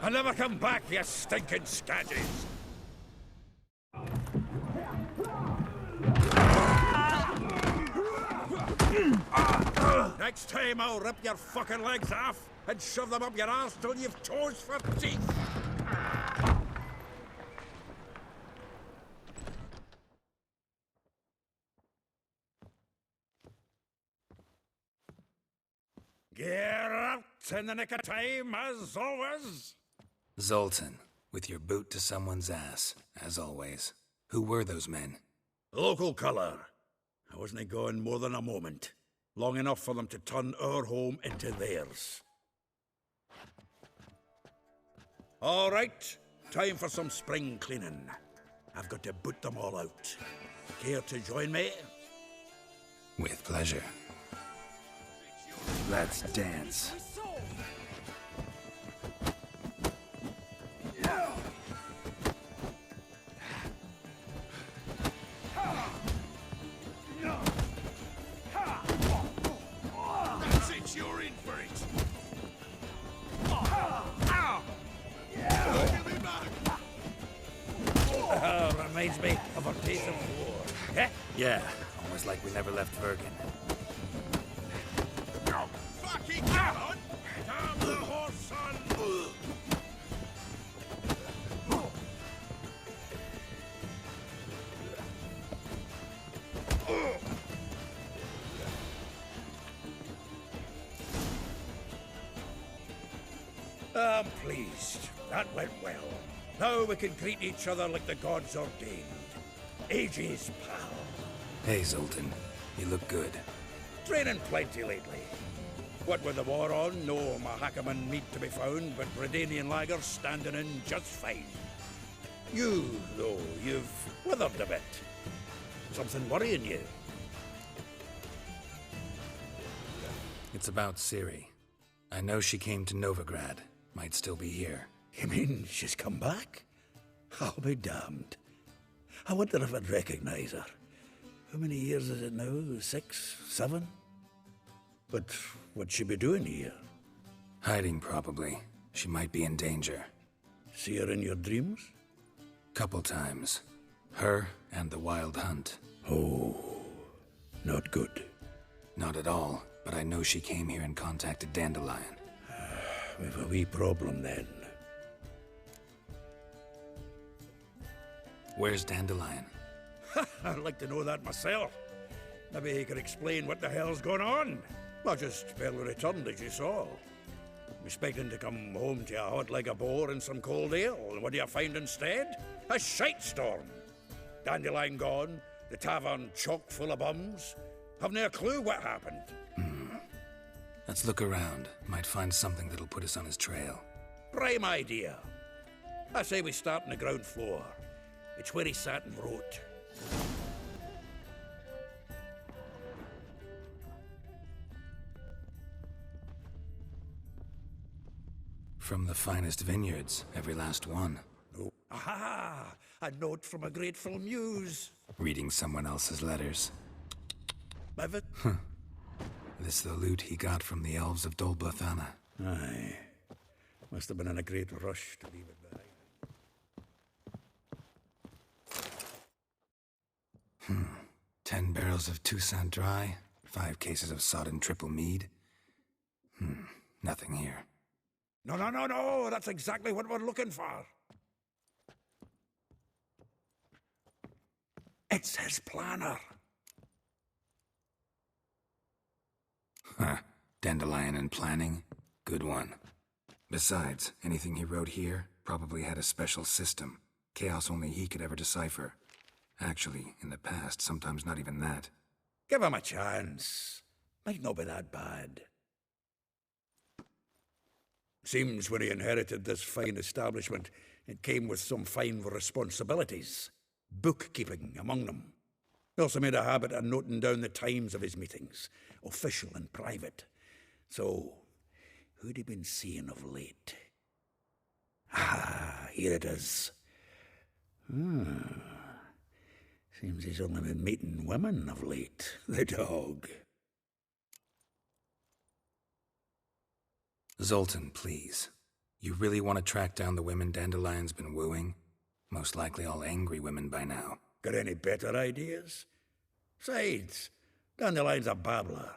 and never come back, you stinking scadges! Next time I'll rip your fucking legs off and shove them up your arse till you've toes for teeth! Get out in the nick of time, as always! Zoltan, with your boot to someone's ass, as always. Who were those men? Local colour. I wasn't gone more than a moment. Long enough for them to turn our home into theirs. All right, time for some spring cleaning. I've got to boot them all out. Care to join me? With pleasure. Let's dance. That's it, you're in for it. Reminds me of our days of war. Eh? Yeah, almost like we never left Vergen. Fucking get on! Damn the horse, son! I'm pleased. That went well. Now we can greet each other like the gods ordained. Ages, pal. Hey, Zoltan. You look good. Training plenty lately. What with the war on, no Mahakaman meat to be found, but Redanian lagers standing in just fine. You, though, you've withered a bit. Something worrying you? It's about Ciri. I know she came to Novigrad. Might still be here. You mean she's come back? I'll be damned. I wonder if I'd recognize her. How many years is it now? 6, 7? But what'd she be doing here? Hiding, probably. She might be in danger. See her in your dreams? Couple times. Her and the Wild Hunt. Oh, not good. Not at all, but I know she came here and contacted Dandelion. We've a wee problem then. Where's Dandelion? I'd like to know that myself. Maybe he could explain what the hell's going on. I just barely returned, as you saw. Expecting to come home to a hot like a boar and some cold ale, and what do you find instead? A shite storm. Dandelion gone, the tavern chock full of bums. Have no clue what happened. Let's look around. Might find something that'll put us on his trail. Prime idea. I say we start on the ground floor. It's where he sat and wrote. From the finest vineyards, every last one. Oh. Aha! A note from a grateful muse. Reading someone else's letters. Have it? This the loot he got from the elves of Dol Blathanna. Aye. Must have been in a great rush to leave it behind. 10 barrels of Toussaint Dry, 5 cases of sodden triple mead. Nothing here. No, that's exactly what we're looking for. It's his planner. Dandelion and planning? Good one. Besides, anything he wrote here probably had a special system. Chaos only he could ever decipher. Actually, in the past, sometimes not even that. Give him a chance. Might not be that bad. Seems when he inherited this fine establishment, it came with some fine responsibilities. Bookkeeping among them. He also made a habit of noting down the times of his meetings, official and private. So, who'd he been seeing of late? Ah, here it is. Seems he's only been meeting women of late, the dog. Zoltan, please. You really want to track down the women Dandelion's been wooing? Most likely all angry women by now. Got any better ideas? Besides, Dandelion's a babbler.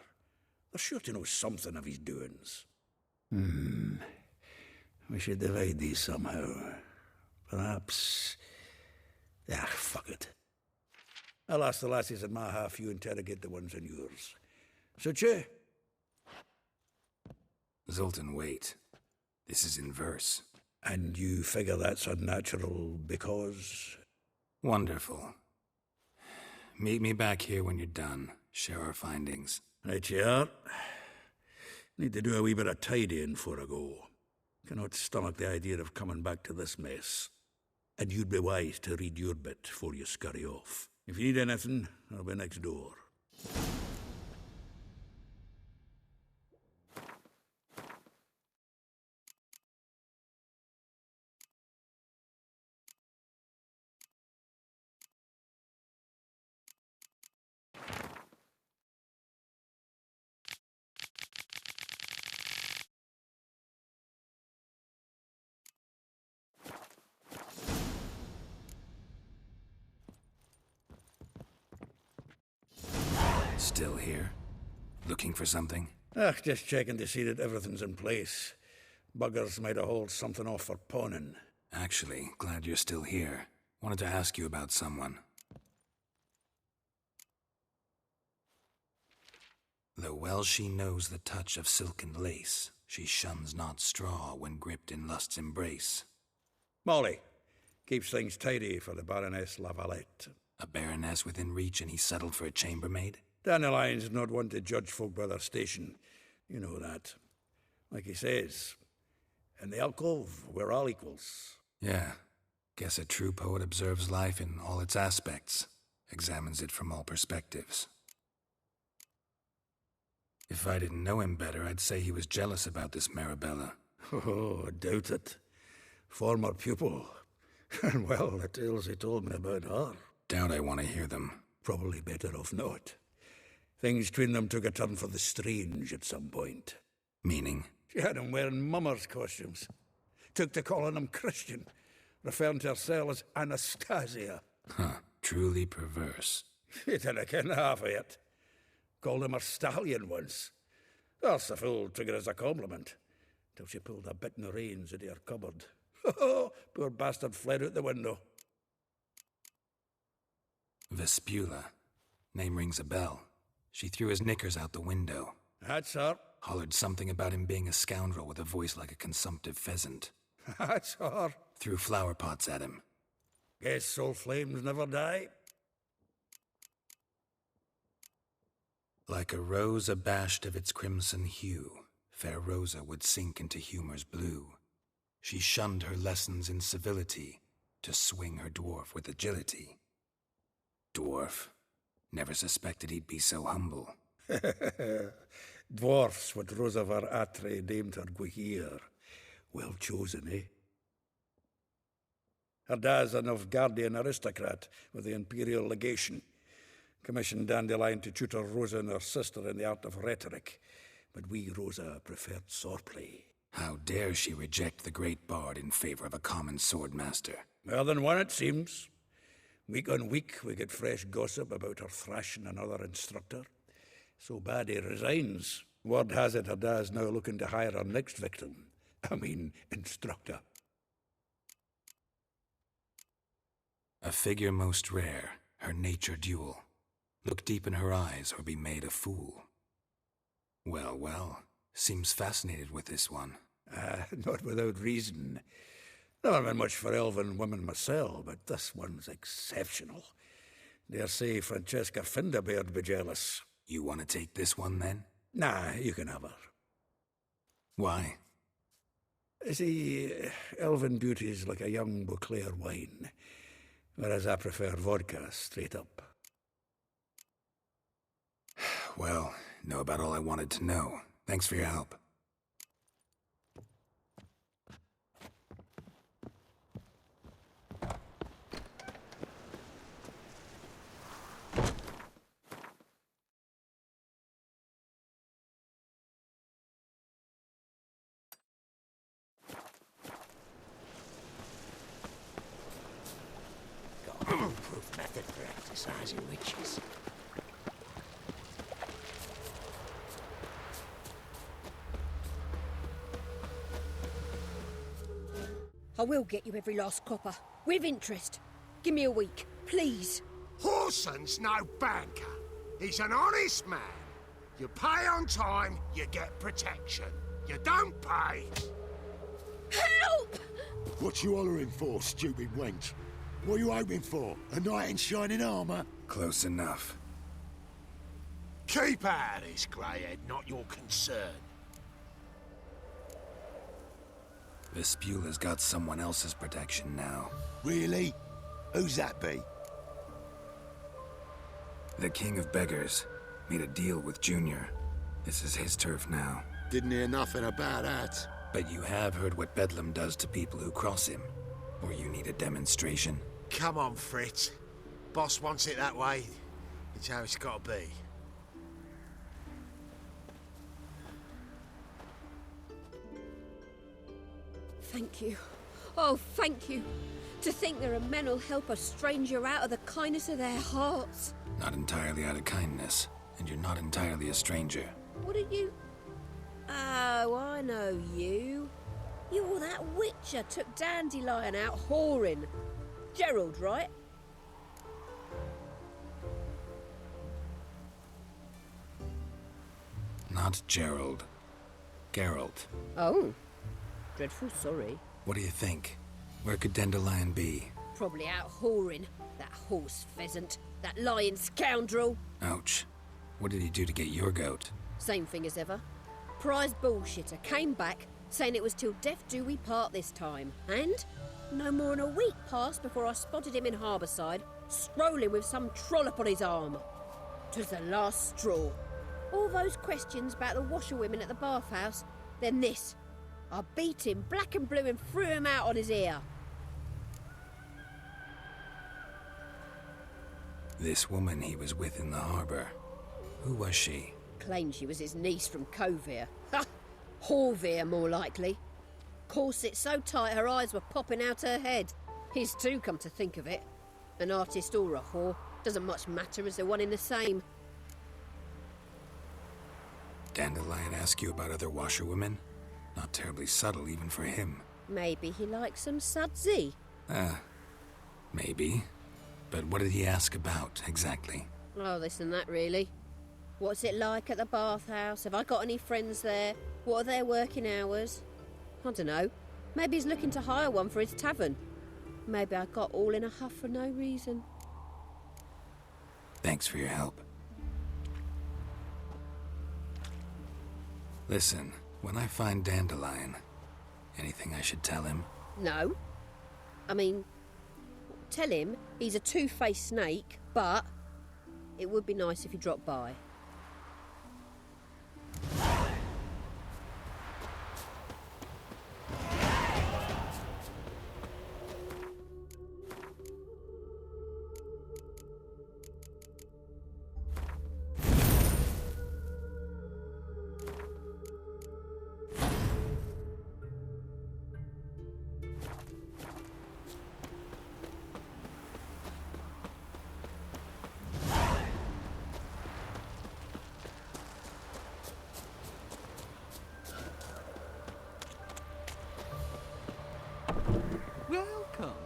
They're sure to know something of his doings. We should divide these somehow. Perhaps... fuck it. I'll ask the lassies in my half, you interrogate the ones in yours. Suit you? Zoltan, wait. This is in verse. And you figure that's unnatural because... Wonderful. Meet me back here when you're done. Share our findings. Right you are. Need to do a wee bit of tidying before I go. Cannot stomach the idea of coming back to this mess. And you'd be wise to read your bit before you scurry off. If you need anything, I'll be next door. Still here? Looking for something? Just checking to see that everything's in place. Buggers might have hauled something off for pawning. Actually, glad you're still here. Wanted to ask you about someone. Though well she knows the touch of silken lace, she shuns not straw when gripped in lust's embrace. Molly. Keeps things tidy for the Baroness Lavalette. A baroness within reach and he settled for a chambermaid? Dandelion's not one to judge folk by their station. You know that. Like he says, in the alcove, we're all equals. Yeah. Guess a true poet observes life in all its aspects, examines it from all perspectives. If I didn't know him better, I'd say he was jealous about this Marabella. Oh, I doubt it. Former pupil. And well, the tales he told me about her. Doubt I want to hear them. Probably better off not. Things between them took a turn for the strange at some point. Meaning? She had him wearing mummers' costumes. Took to calling him Christian, referring to herself as Anastasia. Huh, truly perverse. He didn't ken half of it. Called him a stallion once. That's the fool took it as a compliment, till she pulled a bit in the reins out of her cupboard. Oh, poor bastard fled out the window. Vespula. Name rings a bell. She threw his knickers out the window. That's her. Hollered something about him being a scoundrel with a voice like a consumptive pheasant. That's her. Threw flower pots at him. Guess soul flames never die. Like a rose abashed of its crimson hue, fair Rosa would sink into humor's blue. She shunned her lessons in civility, to swing her dwarf with agility. Dwarf. Never suspected he'd be so humble. Dwarfs what Rosavar Atre named her Guihir. Well chosen, eh? Her dad's a Novgardian aristocrat with the Imperial Legation. Commissioned Dandelion to tutor Rosa and her sister in the art of rhetoric. But we, Rosa, preferred swordplay. How dare she reject the great bard in favor of a common swordmaster? More than one, it seems. Week on week, we get fresh gossip about her thrashing another instructor. So bad he resigns. Word has it her dad's now looking to hire her next victim. Instructor. A figure most rare, her nature dual. Look deep in her eyes or be made a fool. Well, well, seems fascinated with this one. Not without reason. Never been much for elven women myself, but this one's exceptional. Dare say Francesca Finderbeard be jealous. You want to take this one, then? Nah, you can have her. Why? See, elven beauty's like a young Beauclair wine, whereas I prefer vodka straight up. Well, know about all I wanted to know. Thanks for your help. exercising witches. I will get you every last copper, with interest. Give me a week, please. Horson's no banker. He's an honest man. You pay on time, you get protection. You don't pay. Help! What you hollering for, stupid wench? What are you hoping for? A knight in shining armour? Close enough. Keep out of this, greyhead, not your concern. Vespula's got someone else's protection now. Really? Who's that be? The King of Beggars made a deal with Junior. This is his turf now. Didn't hear nothing about that. But you have heard what Bedlam does to people who cross him. Or you need a demonstration? Come on, Fritz. Boss wants it that way. It's how it's got to be. Thank you. Oh, thank you. To think there are men who'll help a stranger out of the kindness of their hearts. Not entirely out of kindness, and you're not entirely a stranger. What are you? Oh, I know you. You're that witcher took Dandelion out whoring. Gerald, right? Not Gerald. Geralt. Oh. Dreadful sorry. What do you think? Where could Dandelion be? Probably out whoring. That horse pheasant. That lying scoundrel. Ouch. What did he do to get your goat? Same thing as ever. Prize bullshitter came back, saying it was till death do we part this time. And no more than a week passed before I spotted him in Harbourside, strolling with some trollop on his arm. 'Twas the last straw. All those questions about the washerwomen at the bathhouse, then this. I beat him black and blue and threw him out on his ear. This woman he was with in the harbour. Who was she? Claimed she was his niece from Kovir. Ha! Horvir, more likely. Corset so tight her eyes were popping out her head. His too, come to think of it. An artist or a whore. Doesn't much matter as they're one in the same. Dandelion ask you about other washerwomen? Not terribly subtle even for him. Maybe he likes some sudsy. Maybe. But what did he ask about, exactly? Oh, this and that, really. What's it like at the bathhouse? Have I got any friends there? What are their working hours? I don't know. Maybe he's looking to hire one for his tavern. Maybe I got all in a huff for no reason. Thanks for your help. Listen, when I find Dandelion, anything I should tell him? No. I mean, tell him he's a two-faced snake, but it would be nice if he dropped by.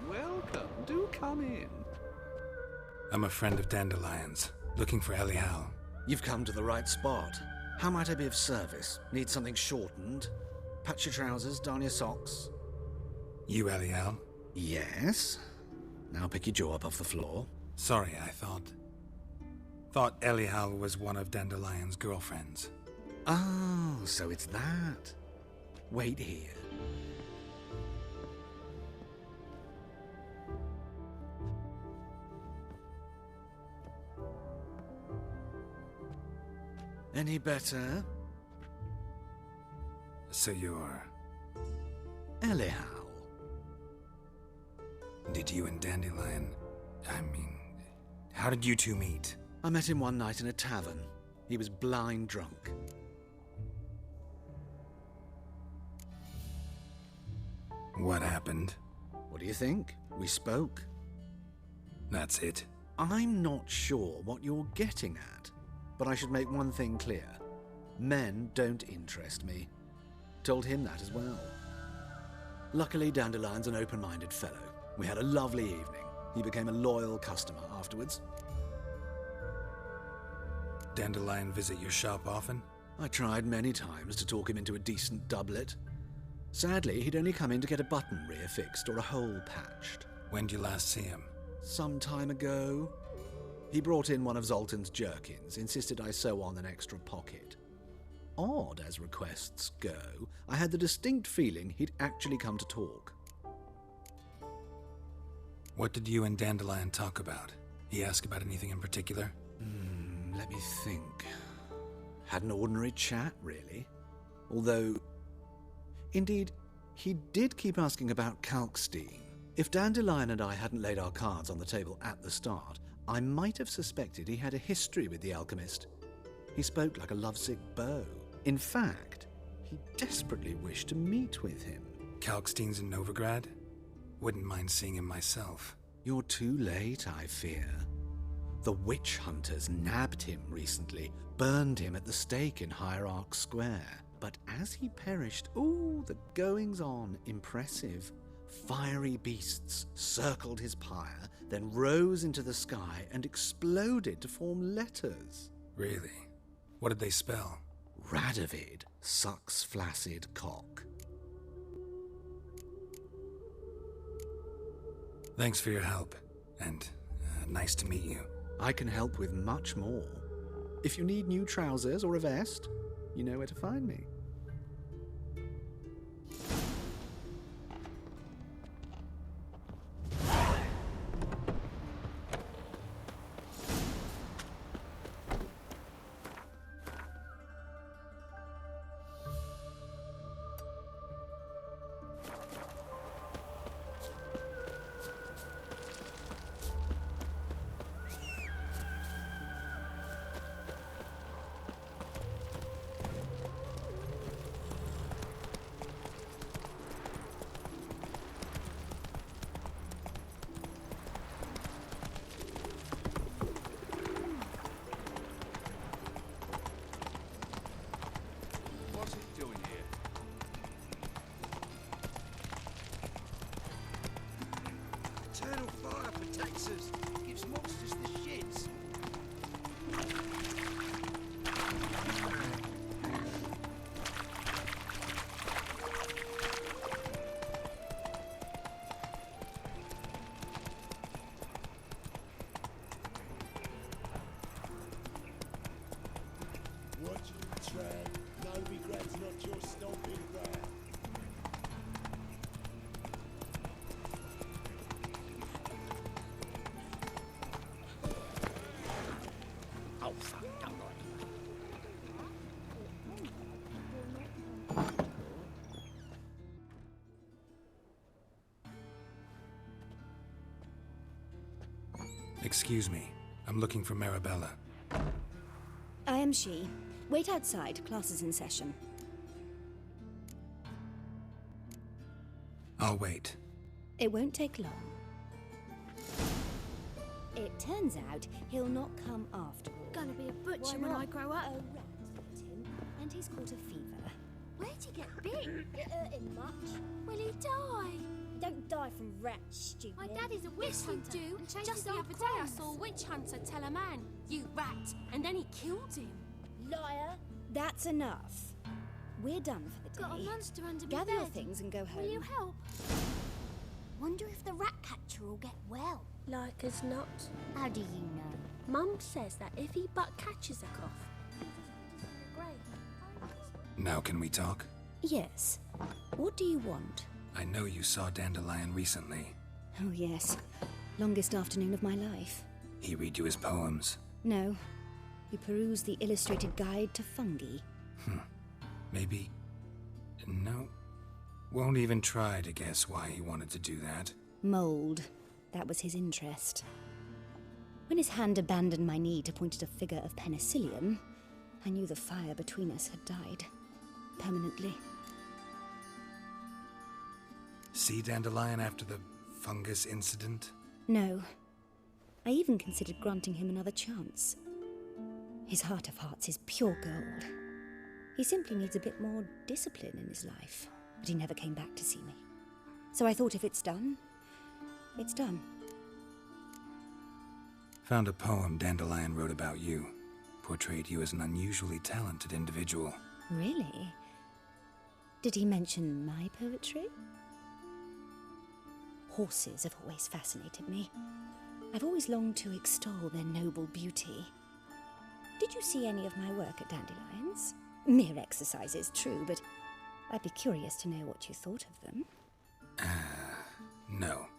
Welcome. Do come in. I'm a friend of Dandelion's, looking for Elial. You've come to the right spot. How might I be of service? Need something shortened? Patch your trousers, darn your socks? You Elial? Yes. Now pick your jaw up off the floor. Sorry, I thought Elial was one of Dandelion's girlfriends. Oh, so it's that. Wait here. Any better? So you're... Elial. Did you and Dandelion... how did you two meet? I met him one night in a tavern. He was blind drunk. What happened? What do you think? We spoke. That's it? I'm not sure what you're getting at, but I should make one thing clear. Men don't interest me. Told him that as well. Luckily, Dandelion's an open-minded fellow. We had a lovely evening. He became a loyal customer afterwards. Dandelion visit your shop often? I tried many times to talk him into a decent doublet. Sadly, he'd only come in to get a button reaffixed or a hole patched. When'd you last see him? Some time ago. He brought in one of Zoltan's jerkins, insisted I sew on an extra pocket. Odd as requests go, I had the distinct feeling he'd actually come to talk. What did you and Dandelion talk about? He asked about anything in particular? Let me think. Had an ordinary chat, really. Although, indeed, he did keep asking about Kalkstein. If Dandelion and I hadn't laid our cards on the table at the start, I might have suspected he had a history with the alchemist. He spoke like a lovesick beau. In fact, he desperately wished to meet with him. Kalkstein's in Novigrad? Wouldn't mind seeing him myself. You're too late, I fear. The witch hunters nabbed him recently, burned him at the stake in Hierarch Square. But as he perished, the goings-on, impressive. Fiery beasts circled his pyre, then rose into the sky and exploded to form letters. Really? What did they spell? Radovid sucks flaccid cock. Thanks for your help, and nice to meet you. I can help with much more. If you need new trousers or a vest, you know where to find me. What's it doing here? Eternal fire protects us. Gives monsters the shits. Watch your tread. No regrets, not your stomping ground. Oh, fuck, don't lie. Excuse me. I'm looking for Marabella. I am she. Wait outside. Class is in session. I'll wait. It won't take long. It turns out he'll not come after all. Gonna be a butcher Why when I not? grow up. A rat bit him, and he's caught a fever. Where'd he get bit? It hurt him much. Will he die? Don't die from rats, stupid. My daddy's a witch Yes, you hunter. do. And changed Just his the old other day I clothes. saw a witch hunter tell a man, "You rat," and then he killed him. Liar. That's enough. We're done for the day. Got a monster under my Gather your bed. things and go home. Will you help? Wonder if the rat catcher will get well. Like as not. How do you know? Mum says that if he but catches a cough. Now can we talk? Yes. What do you want? I know you saw Dandelion recently. Oh, yes. Longest afternoon of my life. He read you his poems. No. We perused the illustrated guide to fungi. Maybe... No. Won't even try to guess why he wanted to do that. Mold. That was his interest. When his hand abandoned my knee to point at a figure of penicillium, I knew the fire between us had died. Permanently. See Dandelion after the fungus incident? No. I even considered granting him another chance. His heart of hearts is pure gold. He simply needs a bit more discipline in his life. But he never came back to see me. So I thought if it's done, it's done. Found a poem Dandelion wrote about you. Portrayed you as an unusually talented individual. Really? Did he mention my poetry? Horses have always fascinated me. I've always longed to extol their noble beauty. Did you see any of my work at Dandelion's? Mere exercises, true, but I'd be curious to know what you thought of them.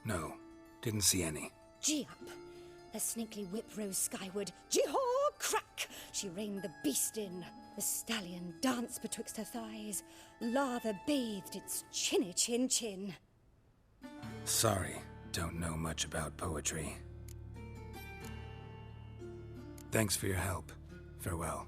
No. Didn't see any. Gee up! The snaky whip rose skyward. Gee-haw! Crack! She reined the beast in. The stallion danced betwixt her thighs. Lava bathed its chinny chin. Sorry, don't know much about poetry. Thanks for your help. Farewell.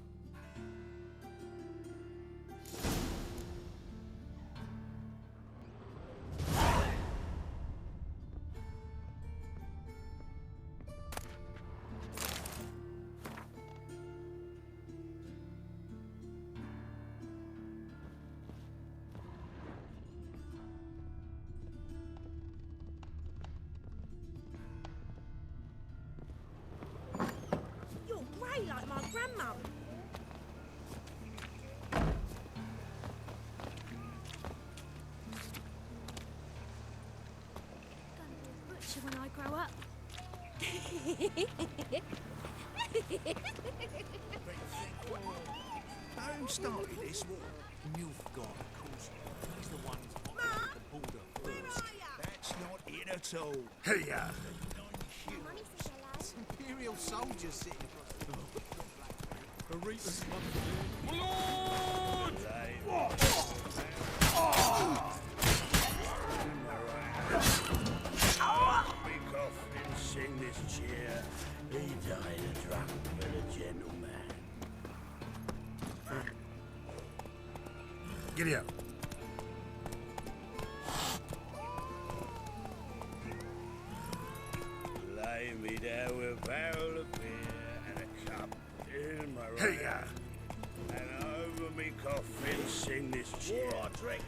You're grey like my grandmum. Gonna be a butcher when I grow up. Who started this war? You've got, of course. He's the one who's at the border first. That's not it at all. Hey, Imperial soldiers sitting across the Aretha's Make off and sing this cheer. He died a drunk but a gentleman. Giddy up. Lay me down with a barrel of beer and a cup in my right Hey, hand. And over me coffin sing this cheer. Drink.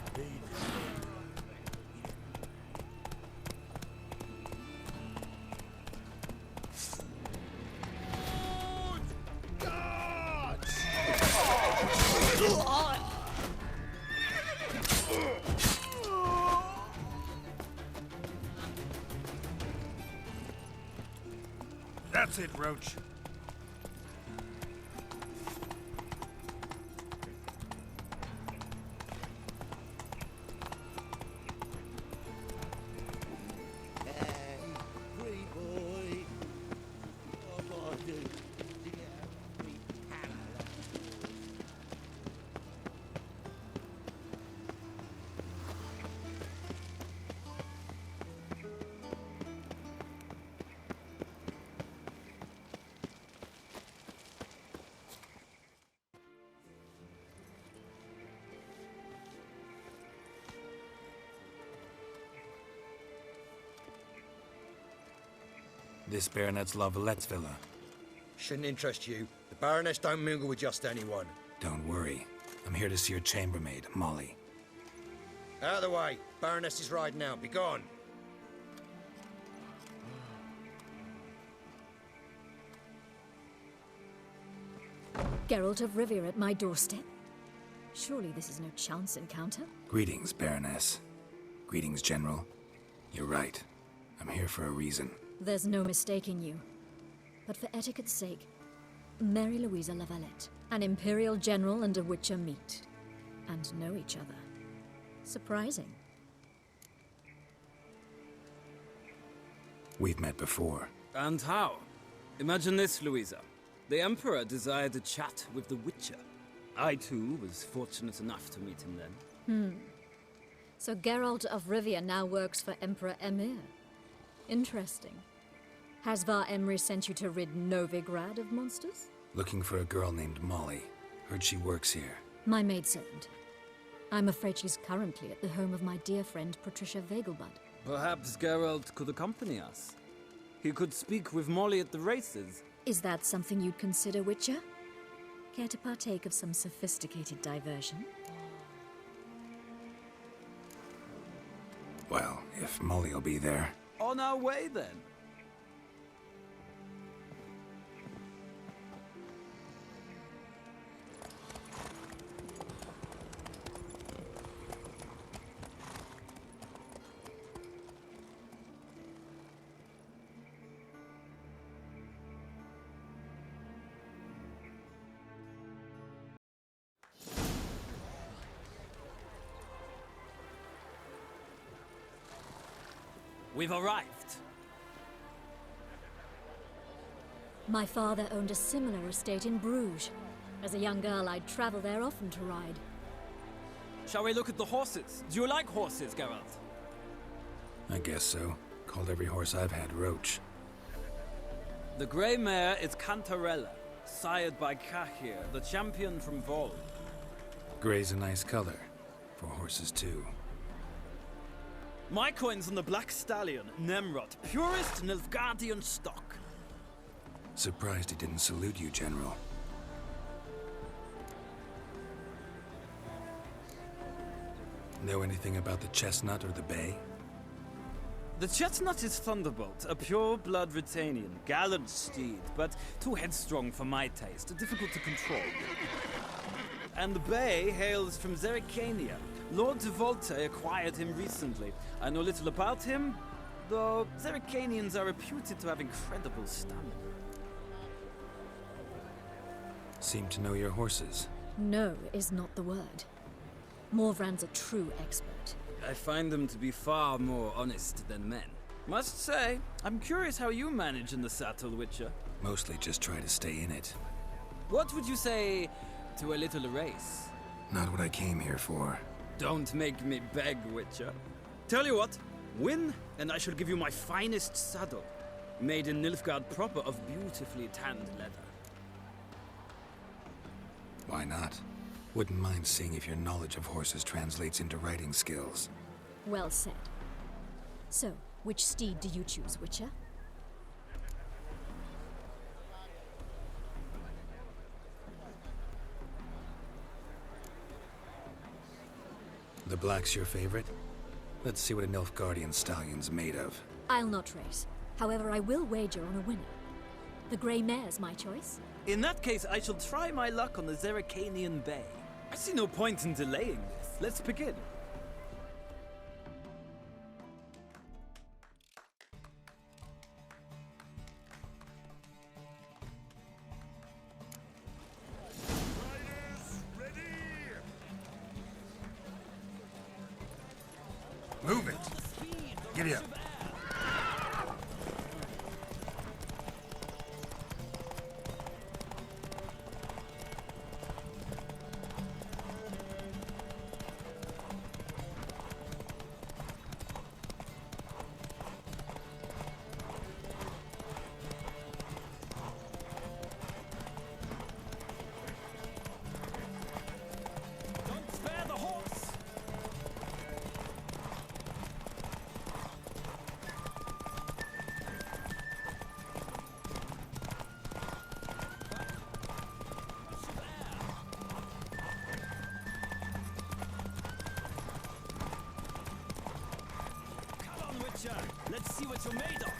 That's it, Roach. This Baronet's La Vallette's villa. Shouldn't interest you. The Baroness don't mingle with just anyone. Don't worry. I'm here to see your chambermaid, Molly. Out of the way. Baroness is riding out. Be gone. Geralt of Rivia at my doorstep? Surely this is no chance encounter? Greetings, Baroness. Greetings, General. You're right. I'm here for a reason. There's no mistaking you. But for etiquette's sake, Mary Louisa La Valette, an Imperial General and a Witcher meet. And know each other. Surprising. We've met before. And how? Imagine this, Louisa. The Emperor desired a chat with the Witcher. I, too, was fortunate enough to meet him then. So Geralt of Rivia now works for Emperor Emir. Interesting. Has Var Emry sent you to rid Novigrad of monsters? Looking for a girl named Molly. Heard she works here. My maidservant. I'm afraid she's currently at the home of my dear friend Patricia Vegelbud. Perhaps Geralt could accompany us. He could speak with Molly at the races. Is that something you'd consider, Witcher? Care to partake of some sophisticated diversion? Well, if Molly'll be there. On our way, then. We've arrived. My father owned a similar estate in Bruges. As a young girl, I'd travel there often to ride. Shall we look at the horses? Do you like horses, Geralt? I guess so. Called every horse I've had Roach. The grey mare is Cantarella, sired by Cahir, the champion from Vol. Grey's a nice color. For horses, too. My coin's on the Black Stallion, Nemrod, purest Nilfgaardian stock. Surprised he didn't salute you, General. Know anything about the chestnut or the bay? The chestnut is Thunderbolt, a pure-blood Britannian, gallant steed, but too headstrong for my taste, difficult to control. And the bay hails from Zerrikania. Lord de Volte acquired him recently. I know little about him, though Zerrikanians are reputed to have incredible stamina. Seem to know your horses. No is not the word. Morvrand's a true expert. I find them to be far more honest than men. Must say, I'm curious how you manage in the saddle, Witcher. Mostly just try to stay in it. What would you say to a little race? Not what I came here for. Don't make me beg, Witcher. Tell you what, win, and I shall give you my finest saddle. Made in Nilfgaard proper of beautifully tanned leather. Why not? Wouldn't mind seeing if your knowledge of horses translates into riding skills. Well said. So, which steed do you choose, Witcher? The black's your favorite? Let's see what a Nilfgaardian stallion's made of. I'll not race. However, I will wager on a winner. The grey mare's my choice. In that case, I shall try my luck on the Zerrikanian Bay. I see no point in delaying this. Let's begin. Move it! Giddy up! Let's see what you're made of.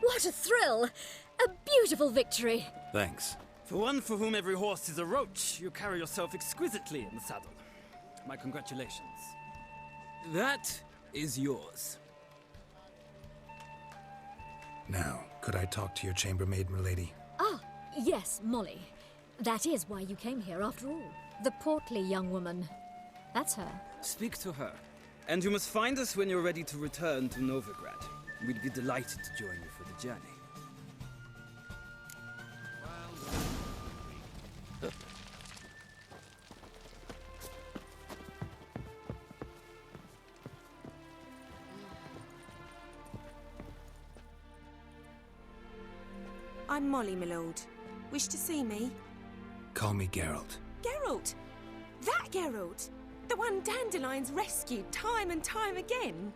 What a thrill! A beautiful victory! Thanks. For one for whom every horse is a roach, you carry yourself exquisitely in the saddle. My congratulations. That is yours. Now, could I talk to your chambermaid, milady? Ah, yes, Molly. That is why you came here after all. The portly young woman. That's her. Speak to her. And you must find us when you're ready to return to Novigrad. We'd be delighted to join you for the journey. I'm Molly, my lord. Wish to see me? Call me Geralt. Geralt! That Geralt! The one Dandelion's rescued time and time again.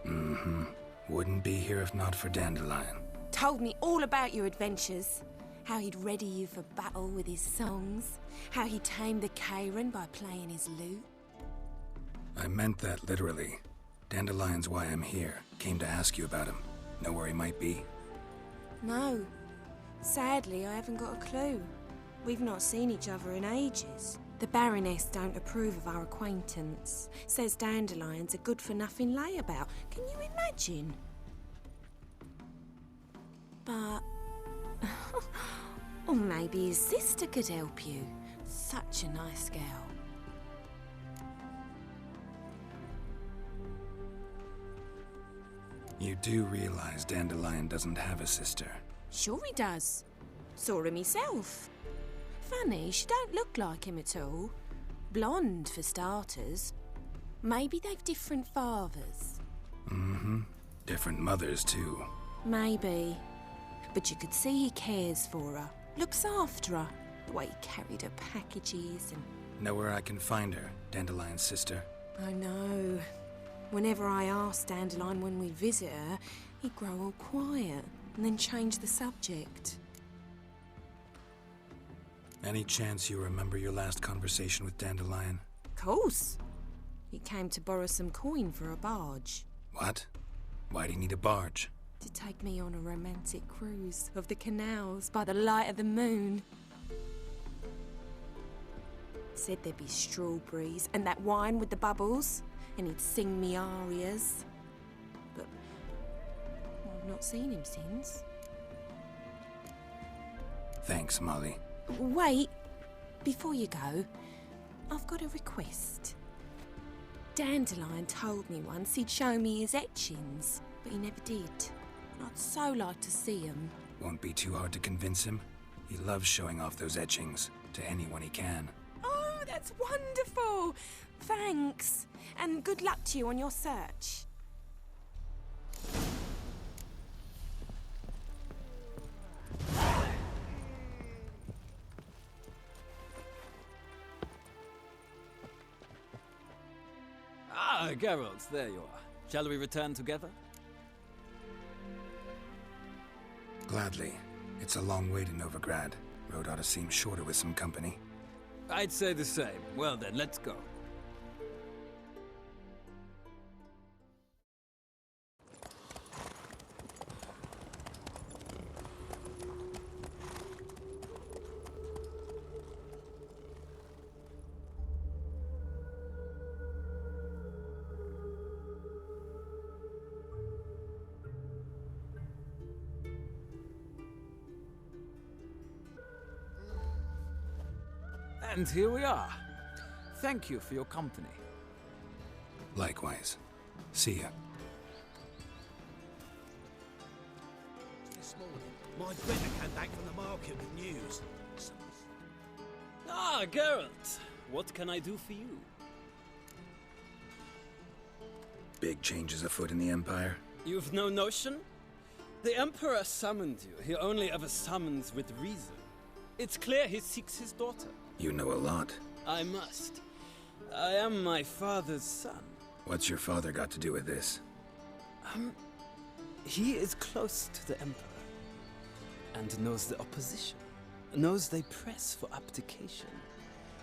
Mm-hmm. Wouldn't be here if not for Dandelion. Told me all about your adventures. How he'd ready you for battle with his songs. How he tamed the Karen by playing his lute. I meant that literally. Dandelion's why I'm here. Came to ask you about him. Know where he might be? No. Sadly, I haven't got a clue. We've not seen each other in ages. The Baroness don't approve of our acquaintance. Says Dandelion's a good-for-nothing layabout. Can you imagine? But... or maybe his sister could help you. Such a nice girl. You do realize Dandelion doesn't have a sister? Sure he does. Saw him himself. Funny, she don't look like him at all. Blonde, for starters. Maybe they've different fathers. Mm-hmm. Different mothers, too. Maybe. But you could see he cares for her. Looks after her. The way he carried her packages and... Know where I can find her, Dandelion's sister? I know. Whenever I asked Dandelion when we'd visit her, he'd grow all quiet and then change the subject. Any chance you remember your last conversation with Dandelion? Course. He came to borrow some coin for a barge. What? Why'd he need a barge? To take me on a romantic cruise of the canals by the light of the moon. Said there'd be strawberries and that wine with the bubbles, and he'd sing me arias. But I've not seen him since. Thanks, Molly. Wait, before you go, I've got a request. Dandelion told me once he'd show me his etchings, but he never did. I'd so like to see them. Won't be too hard to convince him. He loves showing off those etchings to anyone he can. Oh, that's wonderful! Thanks, and good luck to you on your search. Ah, Geralt, there you are. Shall we return together? Gladly. It's a long way to Novigrad. Road ought to seem shorter with some company. I'd say the same. Well then, let's go. And here we are. Thank you for your company. Likewise. See ya. This morning, my better came back from the market with news. Ah, Geralt. What can I do for you? Big changes afoot in the Empire? You've no notion? The Emperor summoned you. He only ever summons with reason. It's clear he seeks his daughter. You know a lot. I must. I am my father's son. What's your father got to do with this? He is close to the Emperor. And knows the opposition. Knows they press for abdication.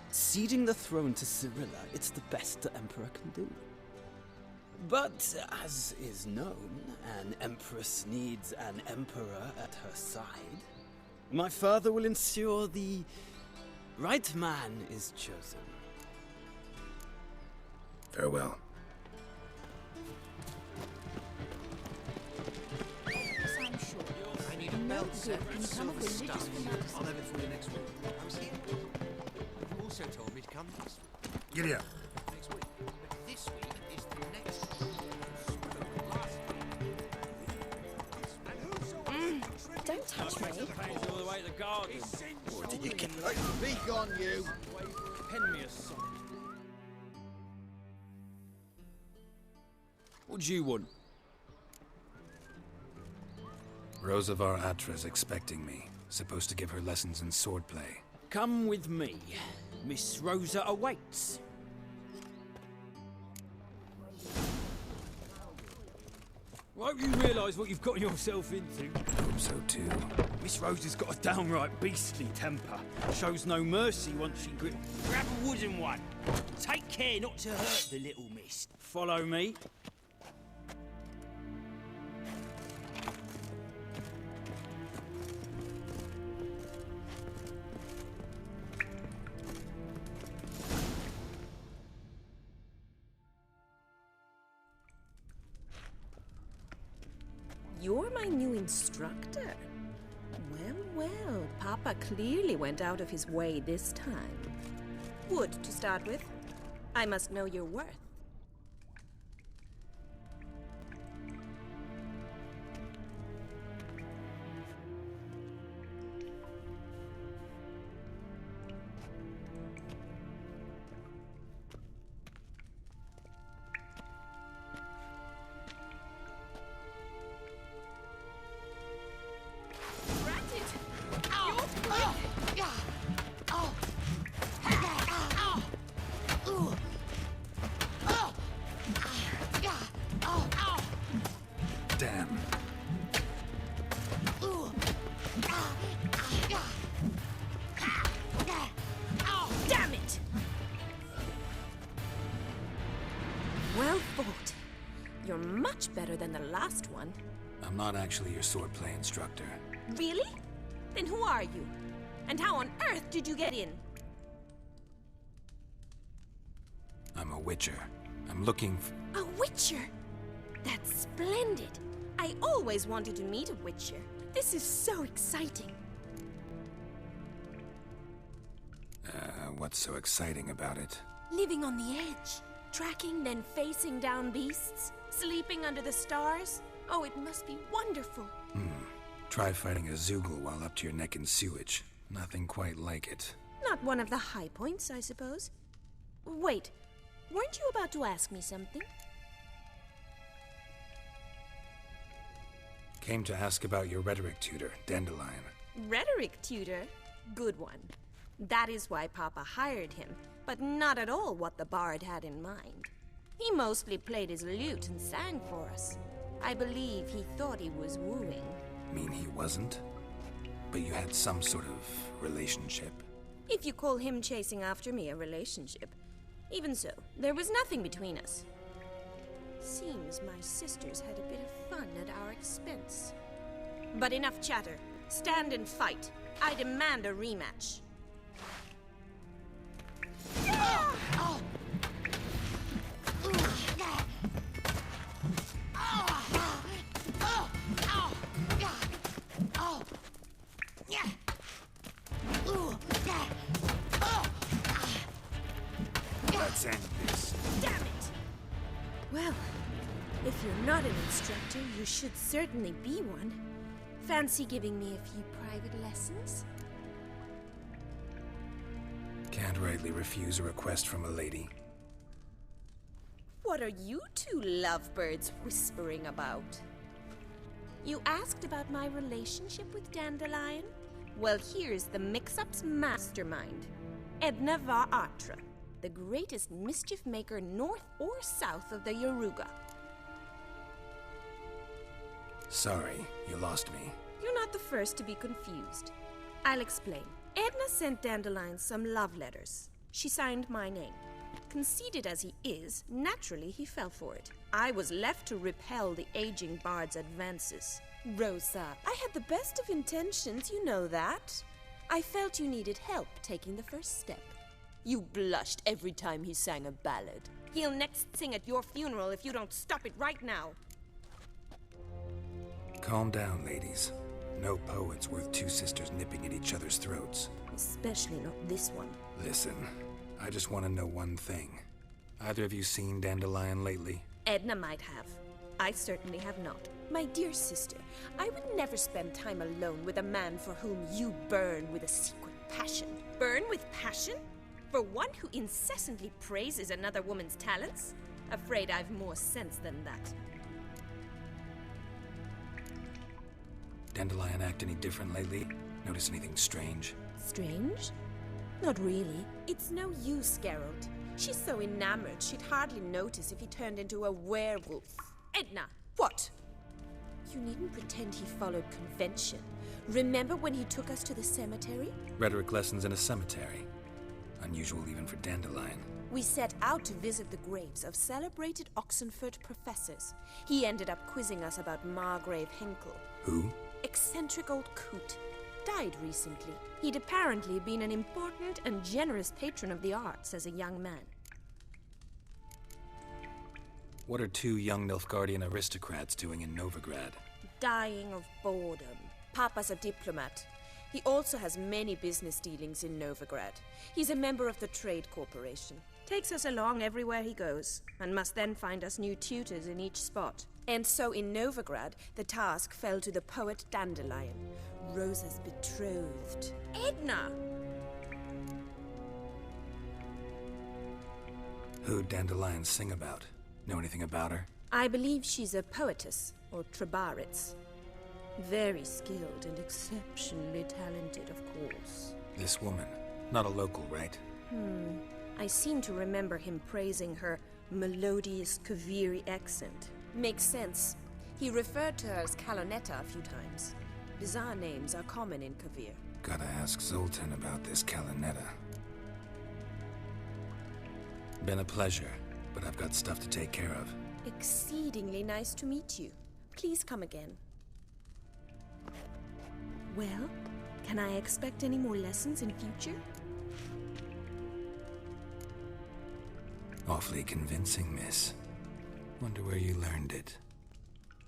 Ceding the throne to Cyrilla, it's the best the Emperor can do. But, as is known, an Empress needs an Emperor at her side. My father will ensure the right man is chosen. Farewell. I'm sure. I need a No belt good set can with come of silver religious stuff. fanaticism. I'll have it for you next week. I was here. You've also told me to come next week. Get here. Next week. But this week is the next Don't touch me. All the way to the garden. Or did you get like be gone, you? Pen me a song. What do you want? Rosavar Atra's expecting me. Supposed to give her lessons in swordplay. Come with me. Miss Rosa awaits. Won't you realise what you've got yourself into? Hope so too. Miss Rosa's got a downright beastly temper. Shows no mercy once she grip. Grab a wooden one. Take care not to hurt the little miss. Follow me. You're my new instructor? Well, well, Papa clearly went out of his way this time. Wood, to start with. I must know your worth. Damn. Damn it! Well fought. You're much better than the last one. I'm not actually your swordplay instructor. Really? Then who are you? And how on earth did you get in? I'm a witcher. I'm looking for... A witcher? That's splendid. I always wanted to meet a witcher. This is so exciting. What's so exciting about it? Living on the edge. Tracking, then facing down beasts. Sleeping under the stars. Oh, it must be wonderful. Try fighting a Zoogle while up to your neck in sewage. Nothing quite like it. Not one of the high points, I suppose. Wait, weren't you about to ask me something? Came to ask about your rhetoric tutor, Dandelion. Rhetoric tutor? Good one. That is why Papa hired him, but not at all what the bard had in mind. He mostly played his lute and sang for us. I believe he thought he was wooing. Mean he wasn't? But you had some sort of relationship? If you call him chasing after me a relationship. Even so, there was nothing between us. Seems my sisters had a bit of fun at our expense. But enough chatter. Stand and fight. I demand a rematch. Let's end this. Damn it! Well, if you're not an instructor, you should certainly be one. Fancy giving me a few private lessons? Can't rightly refuse a request from a lady. What are you two lovebirds whispering about? You asked about my relationship with Dandelion? Well, here's the mix-up's mastermind. Edna var Atra, the greatest mischief maker north or south of the Yaruga. Sorry, you lost me. You're not the first to be confused. I'll explain. Edna sent Dandelion some love letters. She signed my name. Conceited as he is, naturally he fell for it. I was left to repel the aging bard's advances. Rosa, I had the best of intentions, you know that. I felt you needed help taking the first step. You blushed every time he sang a ballad. He'll next sing at your funeral if you don't stop it right now. Calm down, ladies. No poet's worth two sisters nipping at each other's throats. Especially not this one. Listen, I just want to know one thing. Either of you seen Dandelion lately? Edna might have. I certainly have not. My dear sister, I would never spend time alone with a man for whom you burn with a secret passion. Burn with passion? For one who incessantly praises another woman's talents? Afraid I've more sense than that. Dandelion act any different lately? Notice anything strange? Strange? Not really. It's no use, Geralt. She's so enamored she'd hardly notice if he turned into a werewolf. Edna, what? You needn't pretend he followed convention. Remember when he took us to the cemetery? Rhetoric lessons in a cemetery. Unusual even for Dandelion. We set out to visit the graves of celebrated Oxenford professors. He ended up quizzing us about Margrave Henkel. Who? Eccentric old coot. Died recently. He'd apparently been an important and generous patron of the arts as a young man. What are two young Nilfgaardian aristocrats doing in Novigrad? Dying of boredom. Papa's a diplomat. He also has many business dealings in Novigrad. He's a member of the Trade Corporation. Takes us along everywhere he goes, and must then find us new tutors in each spot. And so in Novigrad, the task fell to the poet Dandelion, Rosa's betrothed. Edna! Who'd Dandelion sing about? Know anything about her? I believe she's a poetess, or Trebaritz. Very skilled and exceptionally talented, of course. This woman. Not a local, right? I seem to remember him praising her melodious Kaviri accent. Makes sense. He referred to her as Calonetta a few times. Bizarre names are common in Kavir. Gotta ask Zoltan about this Calonetta. Been a pleasure, but I've got stuff to take care of. Exceedingly nice to meet you. Please come again. Well, can I expect any more lessons in future? Awfully convincing, miss. Wonder where you learned it.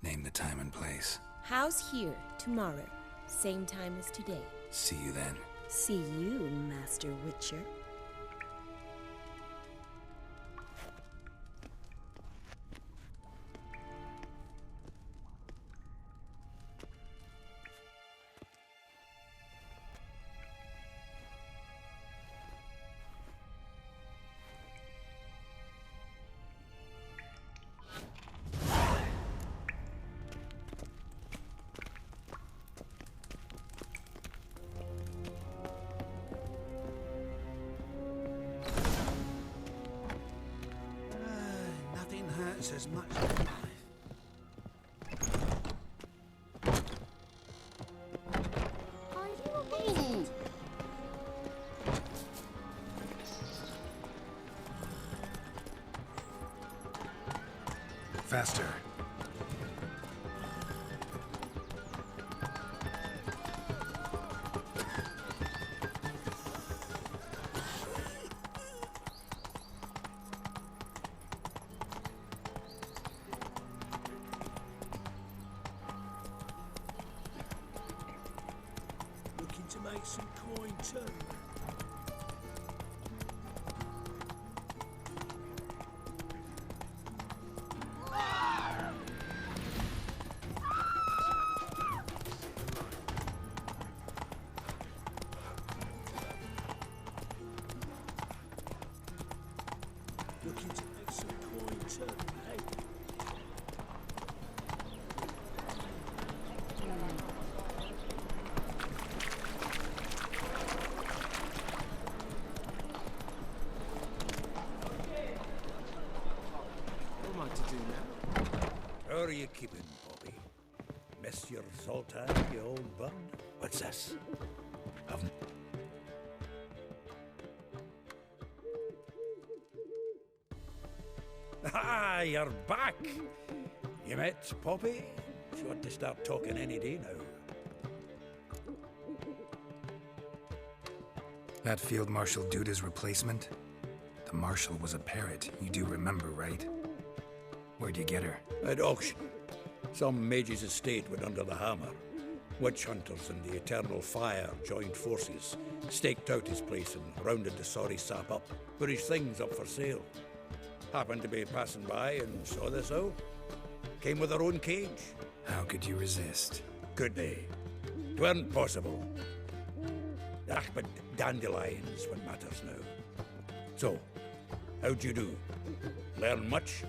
Name the time and place. House here, tomorrow. Same time as today. See you then. See you, Master Witcher. As much as life. Faster. To make some coin too. Looking to make some coin too, hey? How are you keeping, Bobby? Miss your Zoltan, you old bud? What's this? Haven't... Ah, you're back! You met Poppy? She ought to start talking any day now. That Field Marshal Duda's replacement? The Marshal was a parrot, you do remember, right? Where'd you get her? At auction. Some mage's estate went under the hammer. Witch hunters and the Eternal Fire joined forces, staked out his place and rounded the sorry sap up, put his things up for sale. Happened to be passing by and saw this out. Came with her own cage. How could you resist? Could they? 'Tweren't possible. Ah, but Dandelion's what matters now. So, how'd you do? Learn much?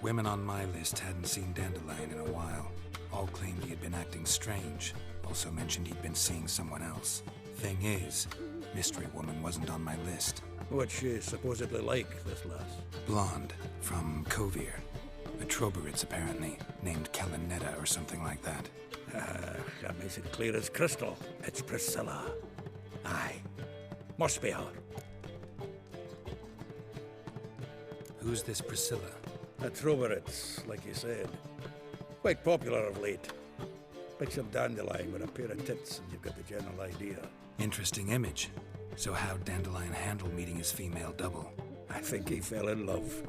Women on my list hadn't seen Dandelion in a while. All claimed he had been acting strange. Also mentioned he'd been seeing someone else. Thing is, Mystery Woman wasn't on my list. What's she supposedly like, this lass? Blonde, from Kovir. A Troberitz, apparently, named Kellanetta or something like that. That makes it clear as crystal. It's Priscilla. Aye. Must be her. Who's this Priscilla? A Troberitz, like you said. Quite popular of late. Picture Dandelion with a pair of tits and you've got the general idea. Interesting image. So how'd Dandelion handle meeting his female double? I think he fell in love.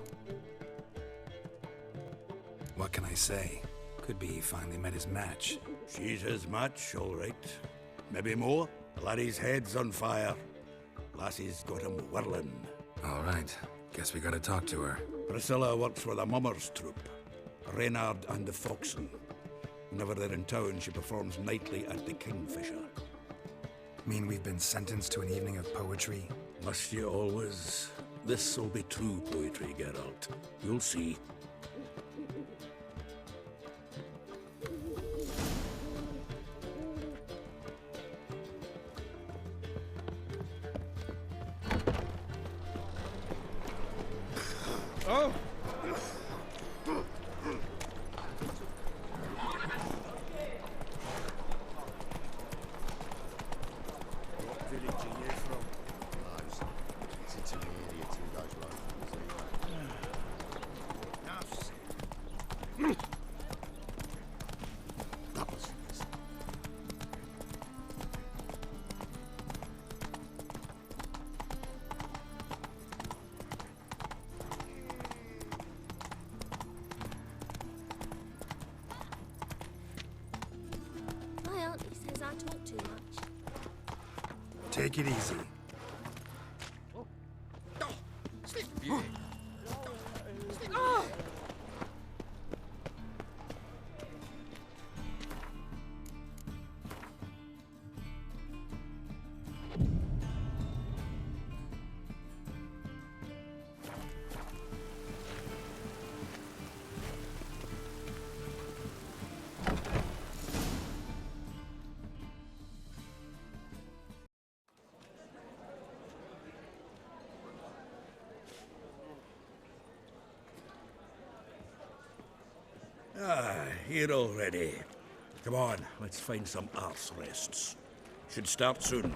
What can I say? Could be he finally met his match. She's his match, all right. Maybe more. Laddie's head's on fire. Lassie's got him whirling. All right. Guess we gotta talk to her. Priscilla works with a mummers troupe. Reynard and the Foxen. Whenever they're in town, she performs nightly at the Kingfisher. Mean we've been sentenced to an evening of poetry? Must you always? This'll be true poetry, Geralt. You'll see. Oh! What village are you from? Close. It's intermediate to those locals. That was nice. My auntie says I talk too much. Take it easy. Here already. Come on, let's find some arse rests. Should start soon.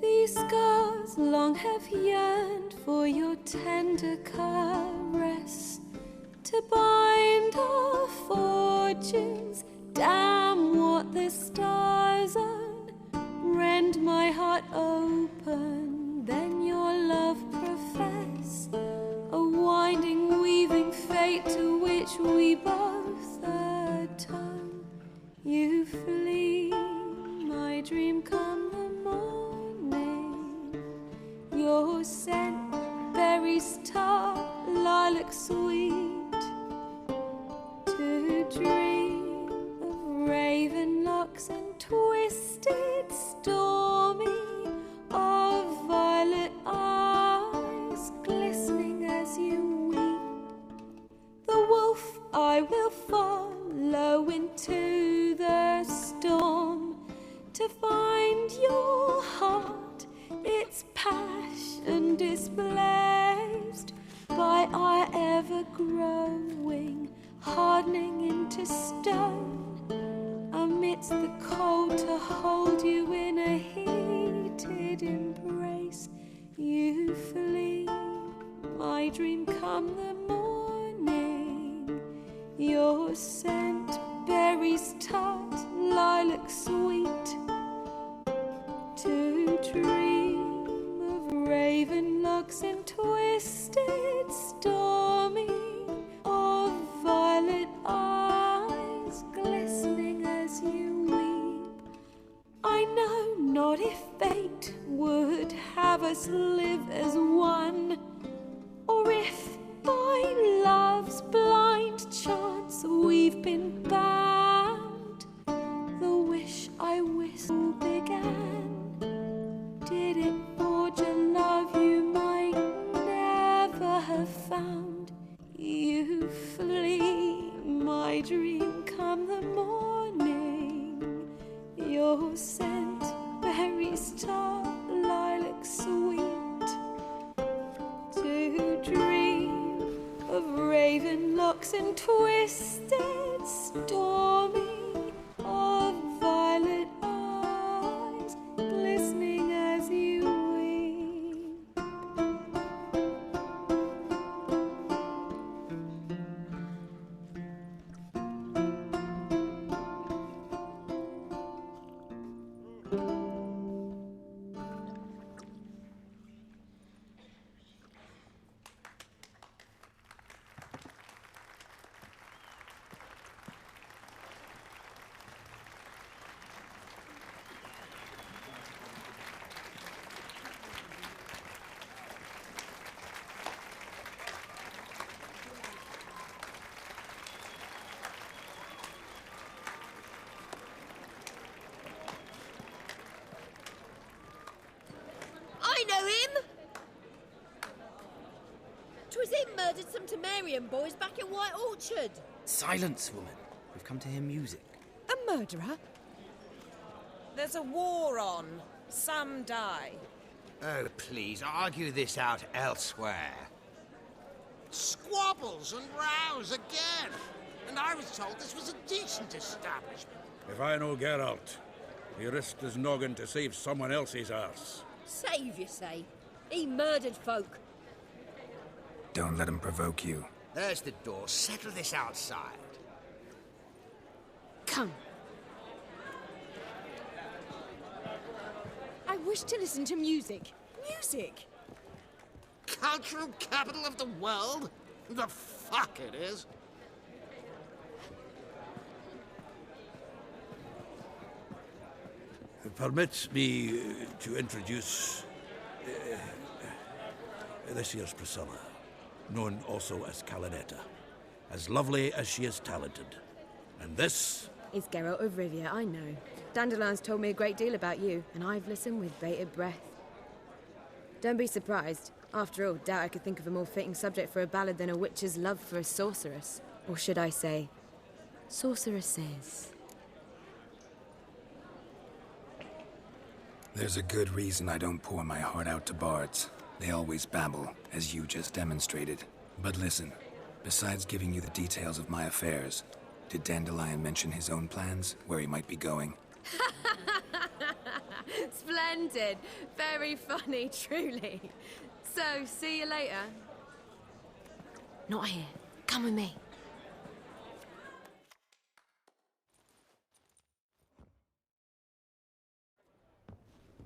These scars long have yearned for your tender caress, to bind our fortunes. Damn what the stars own. Rend my heart open, then your love profess. A winding, weaving fate to which we both atone. You flee, my dream come the morning. Your scent, berries tart, lilac sweet. To dream of raven locks and twisted, stormy, of violet eyes glistening as you weep. The wolf I will follow into the storm, to find your heart, its passion displaced by our ever-growing hold you in a heated embrace. You flee, my dream come the morning. Your scent, berries tart, lilac sweet. To dream of raven locks and twisted stormy, of violet eyes glistening as you weep. I know not if fate would have us live as one, or if by love's blind chance we've been bound. The wish I whistle began. Did it forge a love you might never have found? You flee, my dream come the morning. Your scent, berries tart, lilac sweet. To dream of raven locks and twisted stormy, of violet eyes glistening as you weep. I know him! 'Twas him murdered some Temerian boys back in White Orchard. Silence, woman. We've come to hear music. A murderer? There's a war on. Some die. Oh, please, argue this out elsewhere. Squabbles and rows again. And I was told this was a decent establishment. If I know Geralt, he risked his noggin to save someone else's arse. Save, you say? He murdered folk. Don't let him provoke you. There's the door. Settle this outside. Come. I wish to listen to music. Music! Cultural capital of the world? The fuck it is. Permit me to introduce this here's Priscilla, known also as Calinetta, as lovely as she is talented. And this It's Geralt of Rivia, I know. Dandelion's told me a great deal about you, and I've listened with bated breath. Don't be surprised. After all, doubt I could think of a more fitting subject for a ballad than a witch's love for a sorceress. Or should I say, sorceresses. There's a good reason I don't pour my heart out to bards. They always babble, as you just demonstrated. But listen, besides giving you the details of my affairs, did Dandelion mention his own plans, where he might be going? Splendid. Very funny, truly. So, see you later. Not here. Come with me.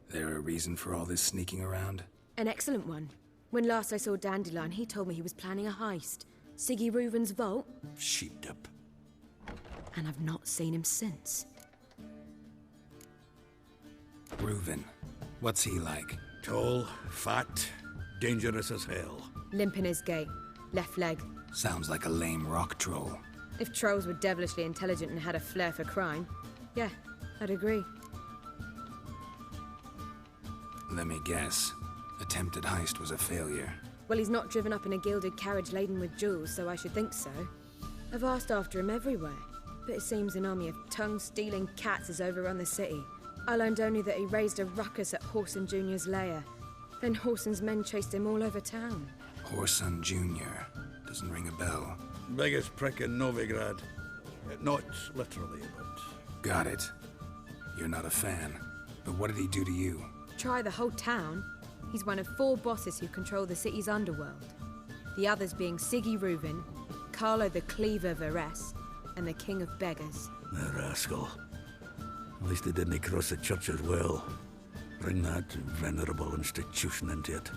There a reason for all this sneaking around? An excellent one. When last I saw Dandelion, he told me he was planning a heist. Siggy Reuven's vault. sheepdip. And I've not seen him since. Reuven. What's he like? Tall, fat, dangerous as hell. Limp in his gait. Left leg. Sounds like a lame rock troll. If trolls were devilishly intelligent and had a flair for crime, yeah, I'd agree. Let me guess. Attempted heist was a failure. Well, he's not driven up in a gilded carriage laden with jewels, so I should think so. I've asked after him everywhere, but it seems an army of tongue-stealing cats has overrun the city. I learned only that he raised a ruckus at Whoreson Jr.'s lair. Then Whoreson's men chased him all over town. Whoreson Jr. Doesn't ring a bell. Biggest prick in Novigrad. Not literally, but... Got it. You're not a fan. But what did he do to you? Try the whole town. He's one of 4 bosses who control the city's underworld. The others being Siggy Reuven, Carlo the Cleaver Varese, and the King of Beggars. The rascal. At least they didn't cross the church as well. Bring that venerable institution into it.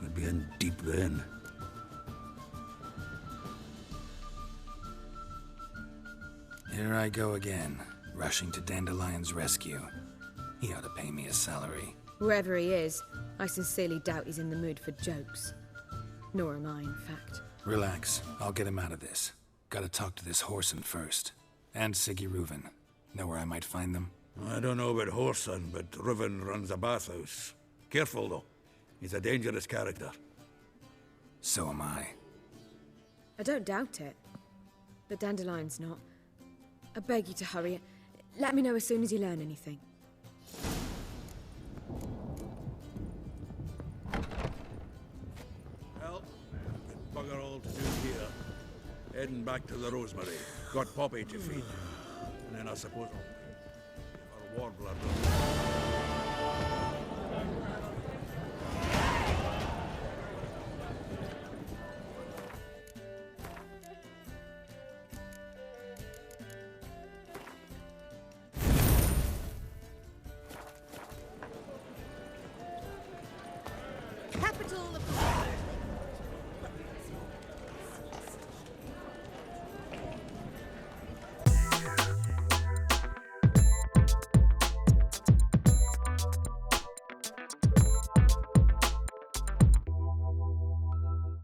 We'd be in deep then. Here I go again, rushing to Dandelion's rescue. He ought to pay me a salary. Wherever he is, I sincerely doubt he's in the mood for jokes. Nor am I, in fact. Relax, I'll get him out of this. Gotta talk to this Whoreson first. And Siggy Reuven. Know where I might find them? I don't know about Whoreson, but Reuven runs a bathhouse. Careful, though. He's a dangerous character. So am I. I don't doubt it. But Dandelion's not. I beg you to hurry. Let me know as soon as you learn anything. Well, bugger all to do here. Heading back to the Rosemary. Got Poppy to feed. And then I suppose I'll give her Warbler. Capital of